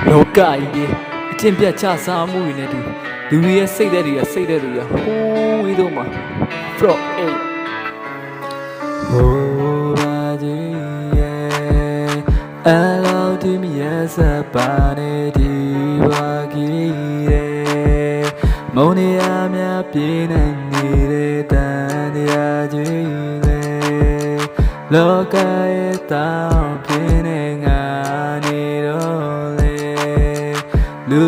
လောကကြီးအကျင့်ပြတ်ချစားမှုတွေနဲ့တူလူတွေရဲ့စိတ်သက်တွေကဟိုးဝေးတော့မှာ from a ဟိုဘာကြီးရဲ့အလောဒီမရစပါနေဒီဝါကြီးရဲ့မုံနေရများပြေးနေနေတဲ့တန်တရားကြီးလေလောကရဲ့တောင်းပြင်းနေငါနေတော့လေလူ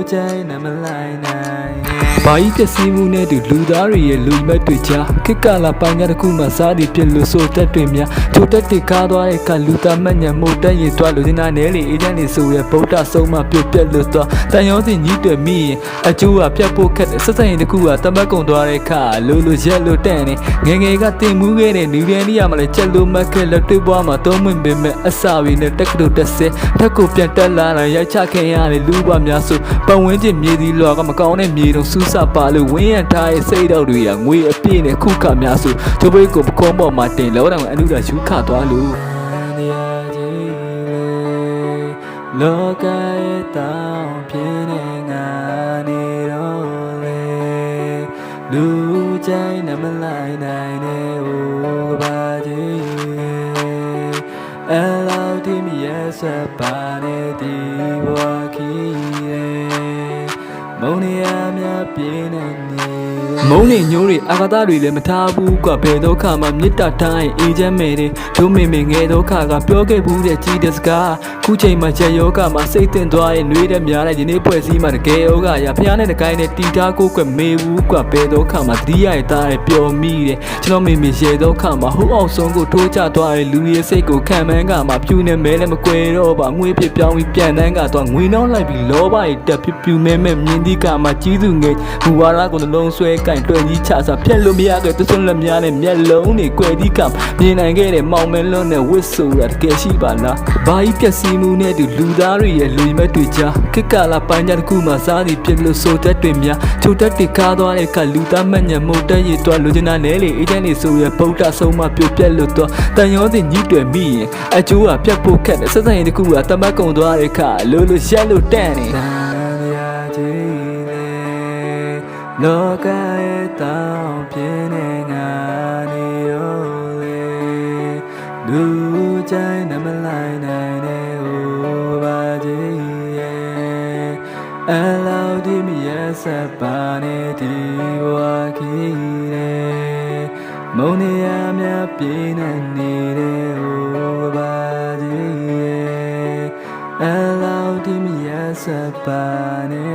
ใจနမလိုက်နိုင်ဘာကြီးပျက်စီးမှုနဲ့တူလူသားတွေရဲ့လူမက်တွေကြားခိကလာပိုင်းကတခုမှစားပြီးပြစ်လို့ဆိုတက်တွေများထိုတက်တွေကားသွားတဲ့ကလူသားမညံမှုတက်ရင်သွားလို့စင်နာနဲလေအေဂျင့်တွေဆိုရဗုဒ္ဓဆုံးမပြုတ်ပြက်လို့တော့တန်ရောစင်ကြီးတွေမိရင်အကျိုးကပြတ်ဖို့ခက်တယ်ဆက်ဆက်ရင်တခုကတမက်ကုံသွားတဲ့ခါလိုရက်လို့တန့်နေငယ်ကတင်မှုခဲ့တဲ့နူရန်နီယာမလဲချက်လို့မက်ခဲ့လက်တွေ့ပွားမှာသုံးမင်ပင်မဲ့အစာတွေနဲ့တက်ကတူတက်စဲထက်ကိုပြန်တက်လာတာရိုက်ချခင်ရတယ်လူပါများဆိုပတ်ဝန်းကျင်မြေဒီလောကမကောင်းတဲ့မြေတုံစူးစပါလို့ဝင်းရထားရဲ့စိတ်တော့တွေကငွေအပြည့်နဲ့ခုခများဆိုကျိုးပိတ်ကိုပကုံးပေါ်မှာတင်လောတောင်အနုရာယူခသွားလို့လောကရဲ့တောင်းပြင်းနေငါနေတော့လေလူใจနမလိုက်နိုင်တဲ့ဟိုဘာကြီးအလောဒီမရစပါနေဒီဝါခီမုံနေရများပြင်းနေမုံနေညိုးတွေအာဃာတတွေလည်းမထားဘူးကွာဘယ်ဒုက္ခမှမေတ္တာထားရင်အေးချမ်းမယ်တဲ့ဒုမေမေငယ်ဒုက္ခကပြောခဲ့ဘူးတဲ့ကြီးတဲ့စကားခုချိန်မှာချက်ယောဂမှာစိတ်တင်သွားရင်နှွေးတဲ့များတဲ့ဒီနေ့ဖွဲ့စည်းမှာတကယ်ယောဂရဖျားနဲ့တကိုင်းနဲ့တီထားကိုကွမေဘူးကွာဘယ်ဒုက္ခမှာသတိရတားပျော်မိတဲ့ကျွန်တော်မေမေရေဒုက္ခမှာဟိုးအောင်ဆုံးကိုထိုးချသွားရင်လူရဲ့စိတ်ကိုခံမှန်းကမှာဖြူနေမဲလည်းမကွယ်တော့ပါငွေဖြစ်ပြောင်းပြီးပြန်တန်းကတော့ငွေနှောင်းလိုက်ပြီးလောဘရတက်ဖြူမဲမဲမြင်းဒီကမှာကြီးသူငယ်ဘူဝါရကိုလုံးဆွဲကင်တွင်ကြီးချစားဖြက်လို့မရခဲ့သစွန်းလက်များနဲ့မျက်လုံးတွေကွယ်ဒီကမြင်နိုင်ခဲ့တဲ့မောင်မဲလွန်းနဲ့ဝစ်ဆိုတာတကယ်ရှိပါလားဘာကြီးပျက်စီးမှုနဲ့တူလူသားတွေရဲ့လူမက်တွေကြားခိကလာပိုင်းကတခုမှစားပြီးပြစ်လို့ဆိုတက်တွေများချိုတက်တွေကားသွားတဲ့ကလူသားမညံမို့တက်ရည်သွားလူချင်တာနဲလေအေဂျင့်တွေဆိုရဗုဒ္ဓဆုံးမပြုတ်ပြက်လို့တော့တန်ရောစင်ကြီးတွေမိရင်အကျိုးကပြတ်ဖို့ခက်တယ်ဆက်ဆက်ရင်တခုကတမက်ကုံသွားတဲ့ခါလိုရက်လို့တန့်နေလောကရဲ့တောင်းပြင်းနေငါနေရောလေလူใจနမလိုက်နိုင်တဲ့ဟိုဘာကြီးရဲ့အလောဒီမရစပါနေဒီဝါခီရဲ့မုံနေရများပြေးနေနေတဲ့ဟိုဘာကြီးရဲ့အလောဒီမရစပါနေ